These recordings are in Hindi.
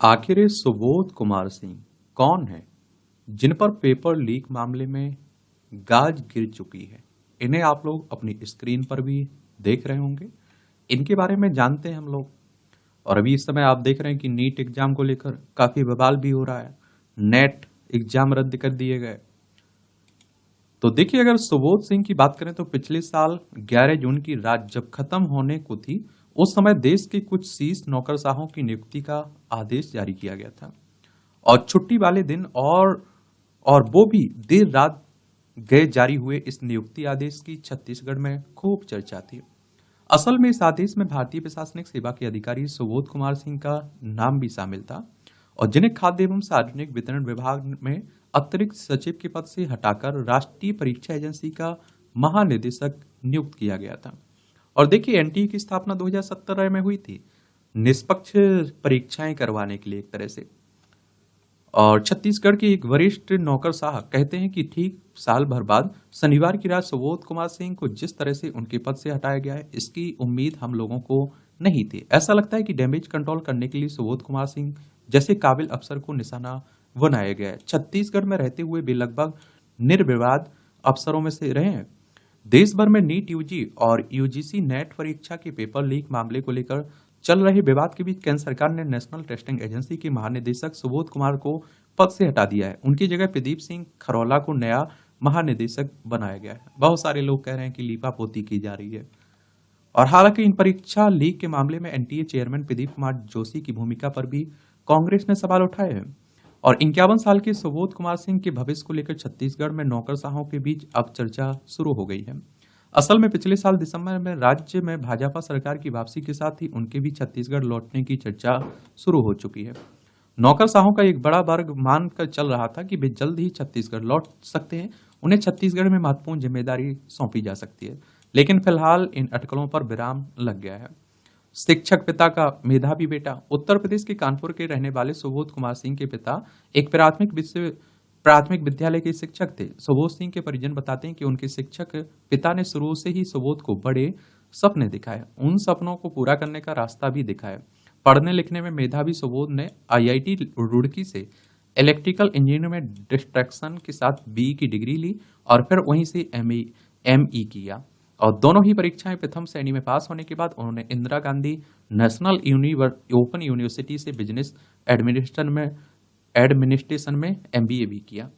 आखिर ये सुबोध कुमार सिंह कौन है जिन पर पेपर लीक मामले में गाज गिर चुकी है। इन्हें आप लोग अपनी स्क्रीन पर भी देख रहे होंगे। इनके बारे में जानते हैं हम लोग। और अभी इस समय आप देख रहे हैं कि नीट एग्जाम को लेकर काफी बवाल भी हो रहा है। नेट एग्जाम रद्द कर दिए गए। तो देखिए, अगर सुबोध सिंह की बात करें तो पिछले साल 11 जून की रात जब खत्म होने को थी, उस समय देश के कुछ शीर्ष नौकरशाहों की नियुक्ति का आदेश जारी किया गया था। और छुट्टी वाले दिन और वो भी देर रात गए जारी हुए इस नियुक्ति आदेश की छत्तीसगढ़ में खूब चर्चा थी। असल में इस आदेश में भारतीय प्रशासनिक सेवा के अधिकारी सुबोध कुमार सिंह का नाम भी शामिल था, और जिन्हें खाद्य एवं सार्वजनिक वितरण विभाग में अतिरिक्त सचिव के पद से हटाकर राष्ट्रीय परीक्षा एजेंसी का महानिदेशक नियुक्त किया गया था। और देखिए, एनटीए की स्थापना 2017 में हुई थी, निष्पक्ष परीक्षाएं करवाने के लिए एक तरह से। और छत्तीसगढ़ के एक वरिष्ठ नौकरशाह कहते हैं कि ठीक साल भर बाद शनिवार की रात सुबोध कुमार सिंह को जिस तरह से उनके पद से हटाया गया है, इसकी उम्मीद हम लोगों को नहीं थी। ऐसा लगता है कि डैमेज कंट्रोल करने के लिए सुबोध कुमार सिंह जैसे काबिल अफसर को निशाना बनाया गया है। छत्तीसगढ़ में रहते हुए भी लगभग निर्विवाद अफसरों में से रहे हैं। देश भर में नीट यूजी और यूजीसी नेट परीक्षा के पेपर लीक मामले को लेकर चल रहे विवाद के बीच केंद्र सरकार ने नेशनल टेस्टिंग एजेंसी के महानिदेशक सुबोध कुमार को पद से हटा दिया है। उनकी जगह प्रदीप सिंह खरोला को नया महानिदेशक बनाया गया है। बहुत सारे लोग कह रहे हैं कि लीपापोती की जा रही है। और हालांकि इन परीक्षा लीक के मामले में एनटीए चेयरमैन प्रदीप कुमार जोशी की भूमिका पर भी कांग्रेस ने सवाल उठाए हैं। और 51 साल के सुबोध कुमार सिंह के भविष्य को लेकर छत्तीसगढ़ में नौकरशाहों के बीच अब चर्चा शुरू हो गई है। असल में पिछले साल दिसंबर में राज्य में भाजपा सरकार की वापसी के साथ ही उनके भी छत्तीसगढ़ लौटने की चर्चा शुरू हो चुकी है। नौकरशाहों का एक बड़ा वर्ग मानकर चल रहा था कि वे जल्द ही छत्तीसगढ़ लौट सकते हैं, उन्हें छत्तीसगढ़ में महत्वपूर्ण जिम्मेदारी सौंपी जा सकती है। लेकिन फिलहाल इन अटकलों पर विराम लग गया है। शिक्षक पिता का मेधावी बेटा। उत्तर प्रदेश के कानपुर के रहने वाले सुबोध कुमार सिंह के पिता एक प्राथमिक विद्यालय के शिक्षक थे। सुबोध सिंह के परिजन बताते हैं कि उनके शिक्षक पिता ने शुरू से ही सुबोध को बड़े सपने दिखाए, उन सपनों को पूरा करने का रास्ता भी दिखाया। पढ़ने लिखने में मेधावी सुबोध ने आईआईटी रुड़की से इलेक्ट्रिकल इंजीनियरिंग में डिस्ट्रैक्शन के साथ बीई की डिग्री ली और फिर वहीं से एमई किया। और दोनों ही परीक्षाएं प्रथम श्रेणी में पास होने के बाद उन्होंने Indira Gandhi national open university से बिजनेस एडमिनिस्ट्रेशन में एमबीए भी किया।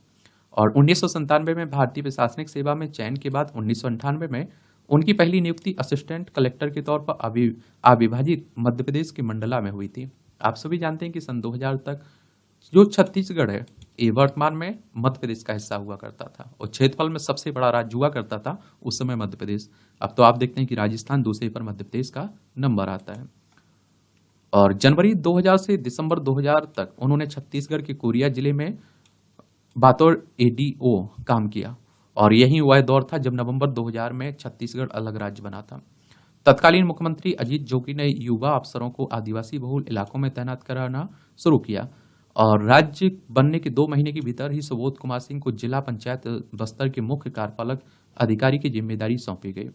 और 1997 में भारतीय प्रशासनिक सेवा में चयन के बाद 1998 में उनकी पहली नियुक्ति असिस्टेंट कलेक्टर के तौर पर अविभाजित मध्य प्रदेश के मंडला में हुई थी। आप सभी जानते हैं कि सन 2000 तक जो छत्तीसगढ़ है, ये वर्तमान में मध्य प्रदेश का हिस्सा हुआ करता था, और क्षेत्रफल में सबसे बड़ा राज्य हुआ करता था उस समय मध्य प्रदेश। अब तो आप देखते हैं कि राजस्थान दूसरे पर मध्य प्रदेश का नंबर आता है। और जनवरी 2000 से दिसंबर 2000 तक उन्होंने छत्तीसगढ़ के कोरिया जिले में बतौर एडीओ काम किया, और यही वह दौर था जब नवंबर 2000 में छत्तीसगढ़ अलग राज्य बना था। तत्कालीन मुख्यमंत्री अजीत जोगी ने युवा अफसरों को आदिवासी बहुल इलाकों में तैनात कराना शुरू किया, और राज्य बनने के 2 महीने के भीतर ही सुबोध कुमार सिंह को जिला पंचायत बस्तर के मुख्य कार्यपालक अधिकारी की जिम्मेदारी सौंपी गई।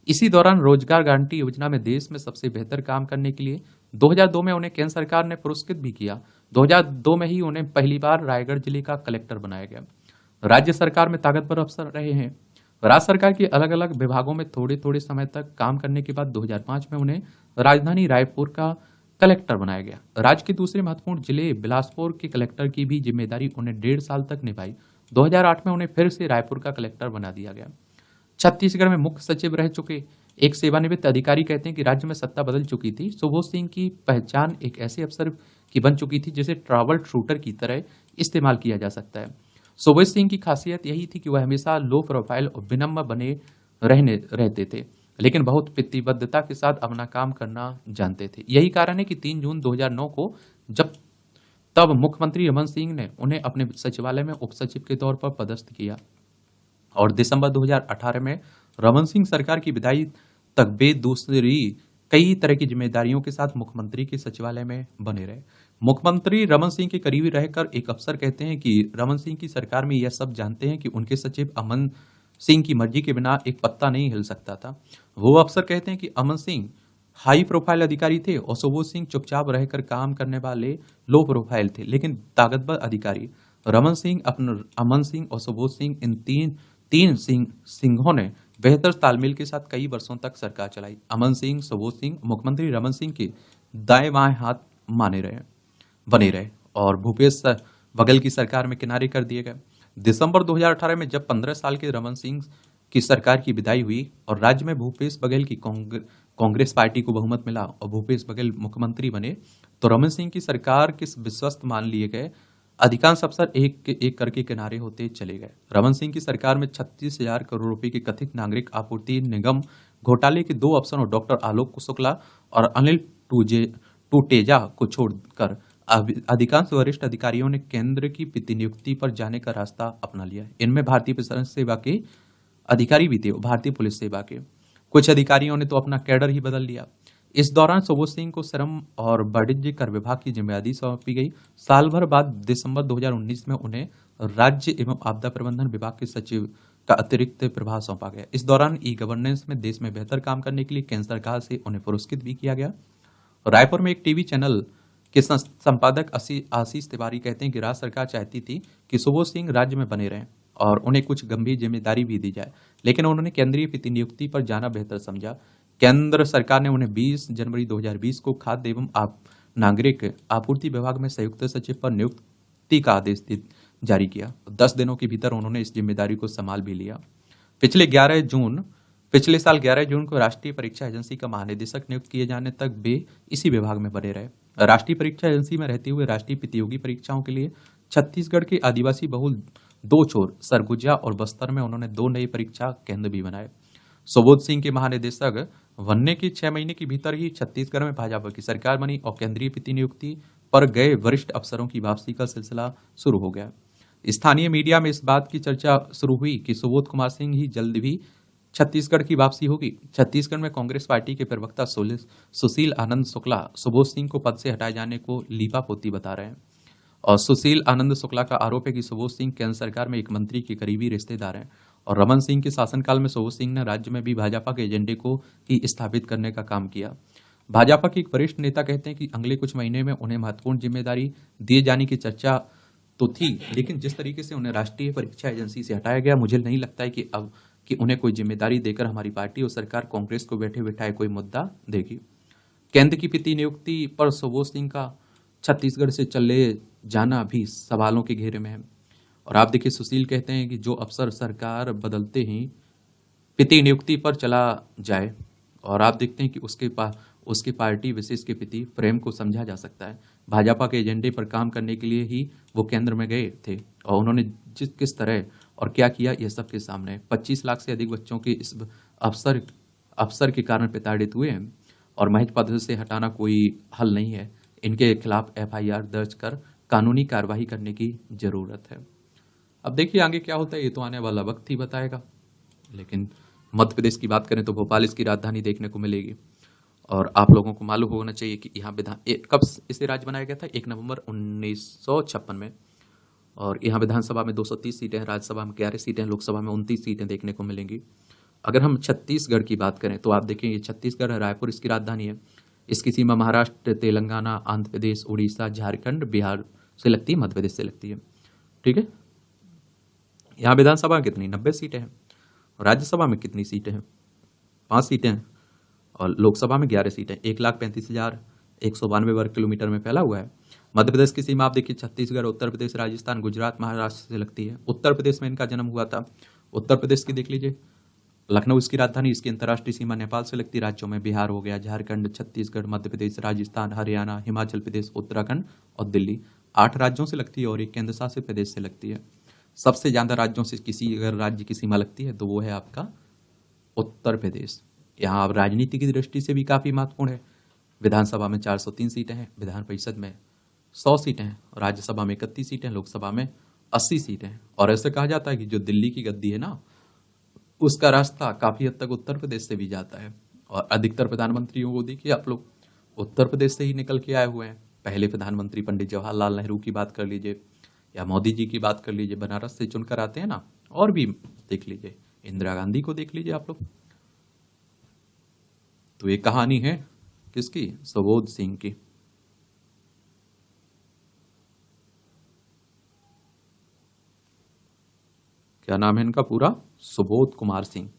इसी दौरान रोजगार गारंटी योजना में देश में सबसे बेहतर काम करने के लिए 2002 में उन्हें केंद्र सरकार ने पुरस्कृत भी किया। 2002 में ही उन्हें पहली बार रायगढ़ जिले का कलेक्टर बनाया गया। राज्य सरकार में ताकतवर अफसर रहे हैं। राज्य सरकार के अलग अलग विभागों में थोड़े थोड़े समय तक काम करने के बाद 2005 में उन्हें राजधानी रायपुर का कलेक्टर बनाया गया। राज्य के दूसरे महत्वपूर्ण जिले बिलासपुर के कलेक्टर की भी जिम्मेदारी उन्हें 1.5 साल तक निभाई। 2008 में उन्हें फिर से रायपुर का कलेक्टर बना दिया गया। छत्तीसगढ़ में मुख्य सचिव रह चुके एक सेवानिवृत्त अधिकारी कहते हैं कि राज्य में सत्ता बदल चुकी थी। सुबोध सिंह की पहचान एक ऐसे अफसर की बन चुकी थी जिसे ट्रैवल शूटर की तरह इस्तेमाल किया जा सकता है। सुबोध सिंह की खासियत यही थी कि वह हमेशा लो प्रोफाइल और विनम्र बने रहते थे, लेकिन बहुत प्रतिबद्धता के साथ अपना काम करना जानते थे। यही कारण है कि 3 जून 2009 को तब मुख्यमंत्री रमन सिंह ने उन्हें अपने सचिवालय में उप सचिव के तौर पर पदस्थ किया, और दिसंबर 2018 में रमन सिंह सरकार की विदाई तक वे दूसरी कई तरह की जिम्मेदारियों के साथ मुख्यमंत्री के सचिवालय में बने रहे। मुख्यमंत्री रमन सिंह के करीबी रहकर एक अफसर कहते हैं कि रमन सिंह की सरकार में यह सब जानते हैं कि उनके सचिव अमन सिंह की मर्जी के बिना एक पत्ता नहीं हिल सकता था। वो अफसर कहते हैं कि अमन सिंह हाई प्रोफाइल अधिकारी थे और सुबोध सिंह चुपचाप रहकर काम करने वाले लो प्रोफाइल थे, लेकिन ताकतवर अधिकारी रमन सिंह, अमन सिंह और सुबोध सिंह, इन तीन सिंहों ने बेहतर तालमेल के साथ कई वर्षों तक सरकार चलाई। अमन सिंह, सुबोध सिंह मुख्यमंत्री रमन सिंह के दाएं बाएं हाथ बने रहे और भूपेश बघेल की सरकार में किनारे कर दिए गए। दिसंबर 2018 में जब 15 साल के रमन सिंह की सरकार की विदाई हुई और राज्य में भूपेश बघेल की कांग्रेस पार्टी को बहुमत मिला और भूपेश बघेल मुख्यमंत्री बने, तो रमन सिंह की सरकार के विश्वस्त मान लिए गए अधिकांश अफसर एक एक करके किनारे होते चले गए। रमन सिंह की सरकार में 36,000 करोड़ रुपए के कथित नागरिक आपूर्ति निगम घोटाले के 2 अफसरों डॉक्टर आलोक शुक्ला और अनिल टूटेजा को छोड़कर अधिकांश वरिष्ठ अधिकारियों ने केंद्र की प्रतिनियुक्ति पर जाने का रास्ता अपना लिया। इनमें भारतीय प्रशासनिक सेवा के अधिकारी भी थे, भारतीय पुलिस सेवा के कुछ अधिकारियों ने तो अपना कैडर ही बदल लिया। इस दौरान सुबोध सिंह को श्रम और वाणिज्य कर विभाग की जिम्मेदारी सौंपी गई। साल भर बाद दिसंबर 2019 में उन्हें राज्य एवं आपदा प्रबंधन विभाग के सचिव का अतिरिक्त प्रभार सौंपा गया। इस दौरान ई गवर्नेंस में देश में बेहतर काम करने के लिए केंद्र सरकार से उन्हें पुरस्कृत भी किया गया। रायपुर में एक टीवी चैनल के संपादक आशीष तिवारी कहते हैं कि राज्य सरकार चाहती थी कि सुबोध सिंह राज्य में बने रहें और उन्हें कुछ गंभीर जिम्मेदारी भी दी जाए, लेकिन उन्होंने केंद्रीय प्रतिनियुक्ति पर जाना बेहतर समझा। केंद्र सरकार ने उन्हें 20 जनवरी 2020 को खाद्य एवं नागरिक आपूर्ति विभाग में संयुक्त सचिव पर नियुक्ति का आदेश जारी किया। 10 दिनों के भीतर उन्होंने इस जिम्मेदारी को संभाल भी लिया। पिछले साल 11 जून को राष्ट्रीय परीक्षा एजेंसी का महानिदेशक नियुक्त किए जाने तक वे इसी विभाग में बने रहे। राष्ट्रीय परीक्षा एजेंसी में रहते हुए राष्ट्रीय प्रतियोगी परीक्षाओं के लिए छत्तीसगढ़ के आदिवासी बहुल 2 छोर सरगुजा और बस्तर में उन्होंने 2 नए परीक्षा केंद्र भी बनाए। सुबोध सिंह के महानिदेशक बनने के 6 महीने के भीतर ही छत्तीसगढ़ में भाजपा की सरकार बनी और केंद्रीय प्रतिनियुक्ति पर गए वरिष्ठ अफसरों की वापसी का सिलसिला शुरू हो गया। स्थानीय मीडिया में इस बात की चर्चा शुरू हुई कि सुबोध कुमार सिंह ही जल्द भी छत्तीसगढ़ की वापसी होगी। छत्तीसगढ़ में कांग्रेस पार्टी के प्रवक्ता सुशील आनंद शुक्ला सुबोध सिंह को पद से हटाए जाने को लीपापोती बता रहे हैं और सुशील आनंद शुक्ला का आरोप है कि सुबोध सिंह केंद्र सरकार में एक मंत्री के करीबी रिश्तेदार हैं और रमन सिंह के शासनकाल में सुबोध सिंह ने राज्य में भी भाजपा के एजेंडे को ही स्थापित करने का काम किया। भाजपा के एक वरिष्ठ नेता कहते हैं कि अगले कुछ महीने में उन्हें महत्वपूर्ण जिम्मेदारी दिए जाने की चर्चा तो थी, लेकिन जिस तरीके से उन्हें राष्ट्रीय परीक्षा एजेंसी से हटाया गया, मुझे नहीं लगता है कि उन्हें कोई जिम्मेदारी देकर हमारी पार्टी और सरकार कांग्रेस को बैठे बिठाए कोई मुद्दा देगी। केंद्र की प्रतिनियुक्ति पर सुबोध सिंह का छत्तीसगढ़ से चले जाना भी सवालों के घेरे में है। और आप देखिए, सुशील कहते हैं कि जो अफसर सरकार बदलते ही प्रतिनियुक्ति पर चला जाए और आप देखते हैं कि उसके पार्टी विशेष के प्रति प्रेम को समझा जा सकता है। भाजपा के एजेंडे पर काम करने के लिए ही वो केंद्र में गए थे और उन्होंने किस तरह और क्या किया, यह सबके सामने। 25 लाख से अधिक बच्चों के इस अफसर के कारण प्रताड़ित हुए हैं और महज पद से हटाना कोई हल नहीं है। इनके खिलाफ FIR दर्ज कर कानूनी कार्रवाई करने की जरूरत है। अब देखिए आगे क्या होता है, ये तो आने वाला वक्त ही बताएगा। लेकिन मध्य प्रदेश की बात करें तो भोपाल इसकी राजधानी देखने को मिलेगी और आप लोगों को मालूम होना चाहिए कि यहाँ कब इसे राज्य बनाया गया था, 1 नवंबर 1956 में। और यहाँ विधानसभा में 230 सीटें हैं, राज्यसभा में 11 सीटें हैं, लोकसभा में 29 सीटें देखने को मिलेंगी। अगर हम छत्तीसगढ़ की बात करें तो आप देखेंगे छत्तीसगढ़ है, रायपुर इसकी राजधानी है। इसकी सीमा महाराष्ट्र, तेलंगाना, आंध्र प्रदेश, उड़ीसा, झारखंड, बिहार से लगती है, मध्य प्रदेश से लगती है। ठीक है, यहाँ विधानसभा कितनी 90 सीटें हैं, राज्यसभा में कितनी सीटें हैं 5 सीटें हैं और लोकसभा में 11 सीटें। 1,35,192 वर्ग किलोमीटर में फैला हुआ है। मध्य प्रदेश की सीमा आप देखिए छत्तीसगढ़, उत्तर प्रदेश, राजस्थान, गुजरात, महाराष्ट्र से लगती है। उत्तर प्रदेश में इनका जन्म हुआ था। उत्तर प्रदेश की देख लीजिए, लखनऊ इसकी राजधानी। इसकी अंतर्राष्ट्रीय सीमा नेपाल से लगती राज्यों में बिहार हो गया, झारखंड, छत्तीसगढ़, मध्य प्रदेश, राजस्थान, हरियाणा, हिमाचल प्रदेश, उत्तराखंड और दिल्ली। 8 राज्यों से लगती है और एक केंद्र शासित प्रदेश से लगती है। सबसे ज्यादा राज्यों से अगर राज्य की सीमा लगती है तो वो है आपका उत्तर प्रदेश। यहाँ अब राजनीति की दृष्टि से भी काफी महत्वपूर्ण है। विधानसभा में 403 सीटें हैं, विधान परिषद में 100 सीटें हैं, राज्यसभा में 31 सीटें, लोकसभा में 80 सीटें हैं। और ऐसे कहा जाता है कि जो दिल्ली की गद्दी है ना, उसका रास्ता काफी हद तक उत्तर प्रदेश से भी जाता है। और अधिकतर प्रधानमंत्रियों को देखिए आप लोग उत्तर प्रदेश से ही निकल के आए हुए हैं। पहले प्रधानमंत्री पंडित जवाहरलाल नेहरू की बात कर लीजिए या मोदी जी की बात कर लीजिए, बनारस से चुनकर आते हैं ना। और भी देख लीजिए, इंदिरा गांधी को देख लीजिए आप लोग। तो ये कहानी है किसकी? सुबोध सिंह की। क्या नाम है इनका पूरा? सुबोध कुमार सिंह।